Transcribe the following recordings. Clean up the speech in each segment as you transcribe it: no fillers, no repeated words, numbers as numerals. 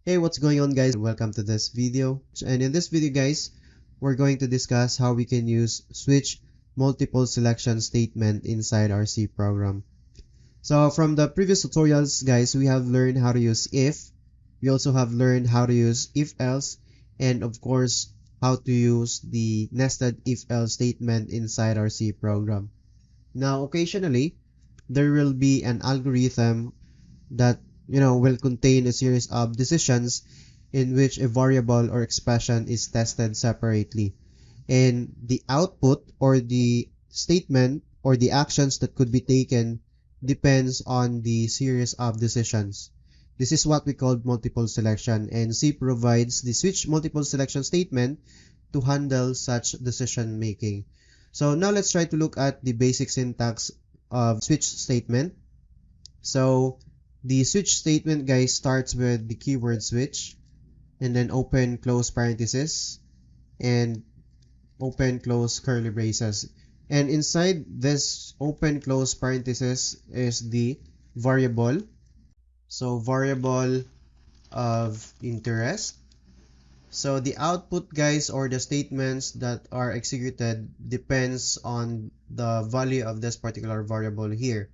Hey, what's going on guys? Welcome to this video. And in this video guys, we're going to discuss how we can use switch multiple selection statement inside our C program. So from the previous tutorials guys, we have learned how to use if. We also have learned how to use if else, and of course how to use the nested if else statement inside our C program. Now occasionally there will be an algorithm that will contain a series of decisions in which a variable or expression is tested separately, and the output or the statement or the actions that could be taken depends on the series of decisions. This is what we call multiple selection, and C provides the switch multiple selection statement to handle such decision making. So now let's try to look at the basic syntax of switch statement. So the switch statement guys starts with the keyword switch, and then open close parenthesis and open close curly braces. And inside this open close parenthesis is the variable. So variable of interest. So the output guys, or the statements that are executed, depends on the value of this particular variable here.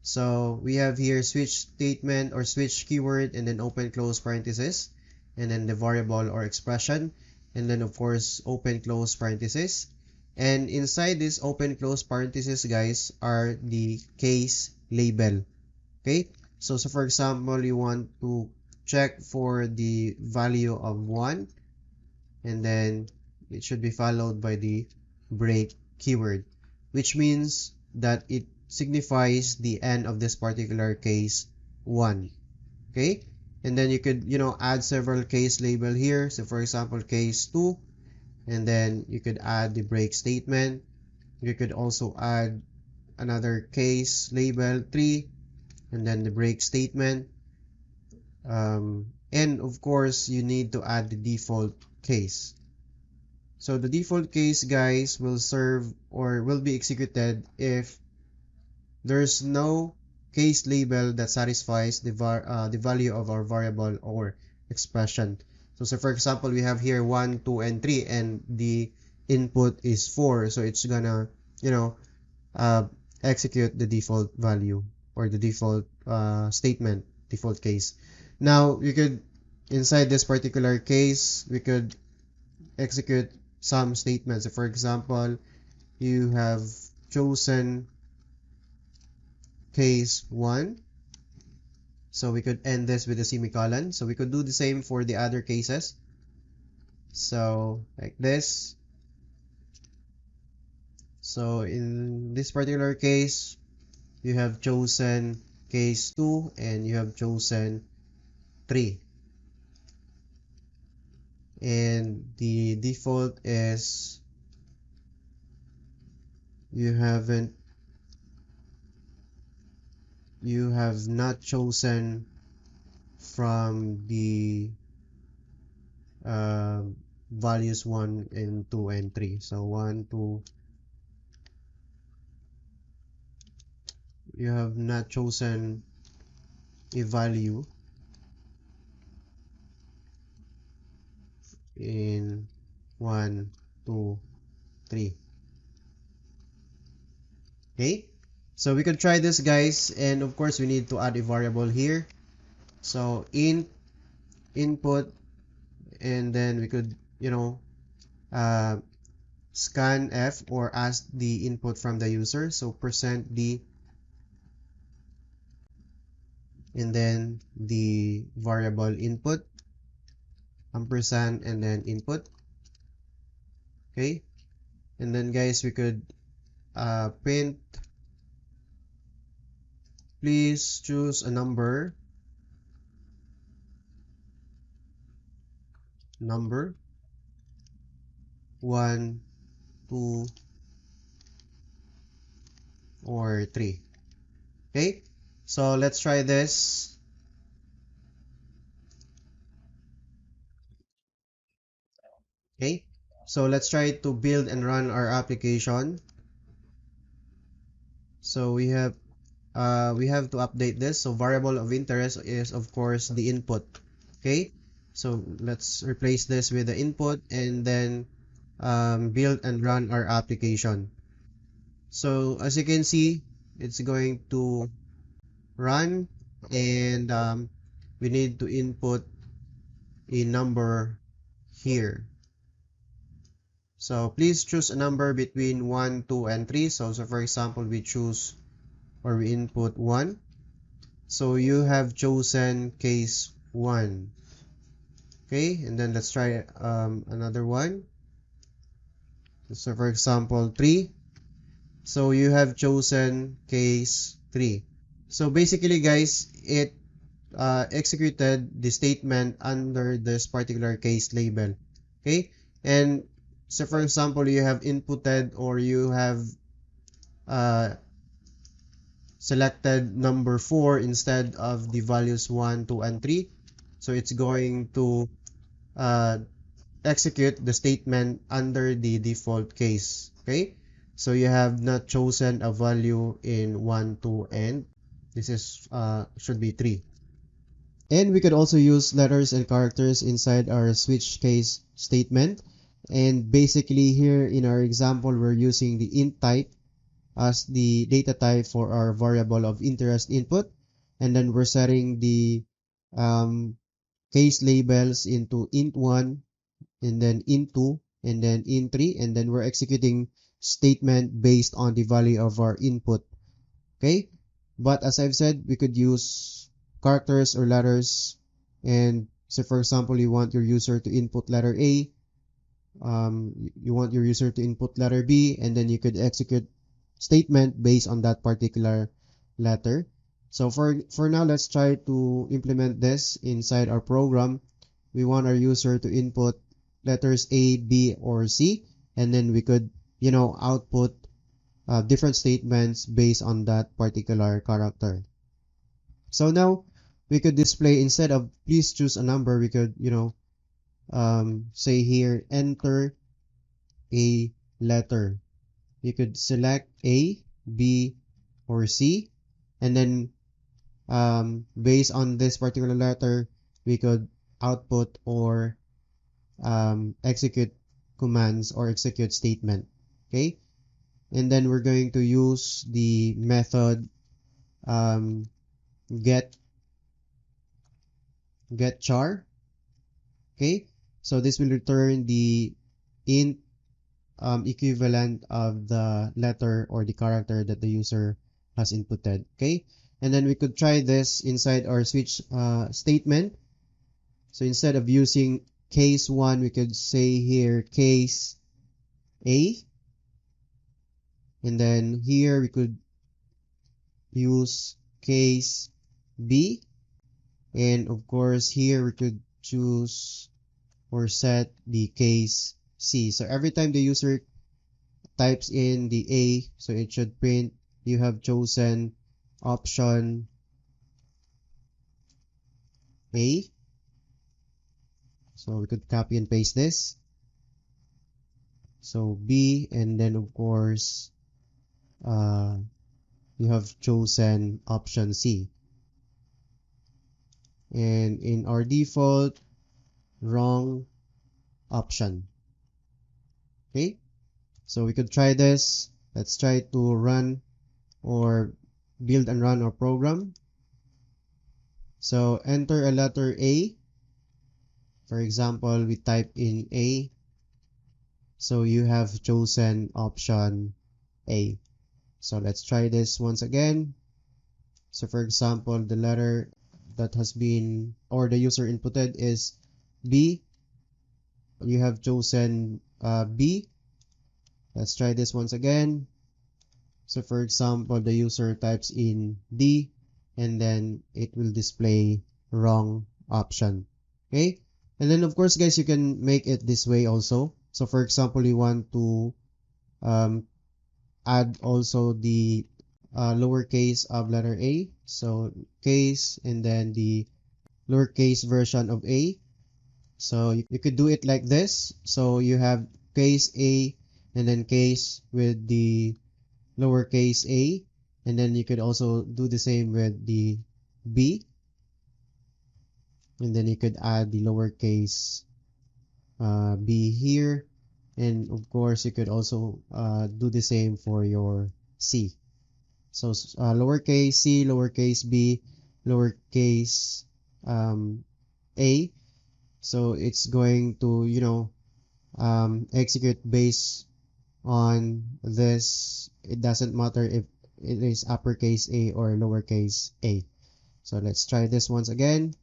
So we have here switch statement or switch keyword, and then open close parenthesis, and then the variable or expression, and then of course open close parenthesis. And inside this open close parenthesis guys are the case label. Okay, so for example, you want to check for the value of 1, and then it should be followed by the break keyword, which means that it signifies the end of this particular case 1. Okay, and then you could add several case label here. So for example, case 2, and then you could add the break statement. You could also add another case label 3, and then the break statement, and of course you need to add the default case. So the default case guys will serve or will be executed if there's no case label that satisfies the value of our variable or expression. So for example, we have here 1, 2, and 3, and the input is 4, so it's gonna uh, execute the default value or the default statement, default case. Now we could, inside this particular case, we could execute some statements. So for example, you have chosen case 1, so we could end this with a semicolon. So we could do the same for the other cases. So like this. So in this particular case, you have chosen case 2 and you have chosen 3. And the default is you have not chosen from the values 1 and 2 and 3. So 1, 2, you have not chosen a value in 1, 2, 3. Okay, so we could try this guys, and of course we need to add a variable here. So input, and then we could scan f or ask the input from the user. So %d, and then the variable input, ampersand, and then input. Okay, and then guys we could print, please choose a number 1, 2, or 3. Okay, so let's try this. Okay, so let's try to build and run our application. So we have to update this. So variable of interest is of course the input. Okay, So let's replace this with the input and then build and run our application. So as you can see, it's going to run, and we need to input a number here. So please choose a number between 1, 2, and 3. So for example, we choose or we input 1. So you have chosen case 1. Okay, and then let's try another one. So for example, 3. So you have chosen case 3. So basically guys, it executed the statement under this particular case label. Okay, and so for example, you have inputted or you have uh, selected number 4 instead of the values 1, 2, and 3. So it's going to uh, execute the statement under the default case. Okay, so you have not chosen a value in 1, 2, and this is should be 3. And we could also use letters and characters inside our switch case statement. And basically here in our example, we're using the int type as the data type for our variable of interest input. And then we're setting the case labels into int1, and then int2, and then int3, and then we're executing statement based on the value of our input. Okay, but as I've said, we could use characters or letters. And so for example, you want your user to input letter A, you want your user to input letter B, and then you could execute statement based on that particular letter. So for now, let's try to implement this inside our program. We want our user to input letters A, B, or C, and then we could, output different statements based on that particular character. So now we could display, instead of please choose a number, we could, say here, enter a letter. You could select A, B, or C, and then based on this particular letter, we could output or execute commands or execute statement. Okay, and then we're going to use the method get char. Okay, so this will return the int equivalent of the letter or the character that the user has inputted. Okay, and then we could try this inside our switch statement. So instead of using case 1, we could say here case A, and then here we could use case B, and of course here we could choose or set the case C. So every time the user types in the A, so it should print you have chosen option A. So we could copy and paste this. So B, and then of course you have chosen option C. And in our default, wrong option. Okay, so we could try this. Let's try to run or build and run our program. So enter a letter A. For example, we type in A. So you have chosen option A. So let's try this once again. So for example, the letter that has been or the user inputted is B. You have chosen B. Let's try this once again. So for example, the user types in D, and then it will display wrong option. Okay, and then of course guys, you can make it this way also. So for example, you want to add also the lowercase of letter A. So case and then the lowercase version of A. So you could do it like this. So you have case A and then case with the lowercase a, and then you could also do the same with the B. and then you could add the lowercase b here, and of course you could also do the same for your c. So lowercase c, lowercase b, lowercase a. So it's going to, execute based on this. It doesn't matter if it is uppercase a or lowercase a. So let's try this once again.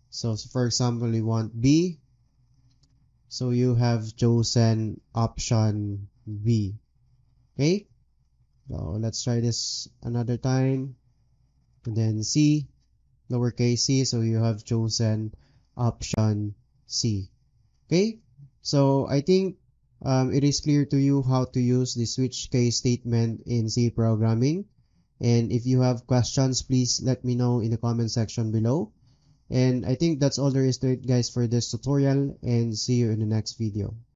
So for example, we want b. So you have chosen option B. Okay? So let's try this another time. And then C, lowercase c, so you have chosen option C. Okay? So I think it is clear to you how to use the switch case statement in C programming. And if you have questions, please let me know in the comment section below. And I think that's all there is to it, guys, for this tutorial, and see you in the next video.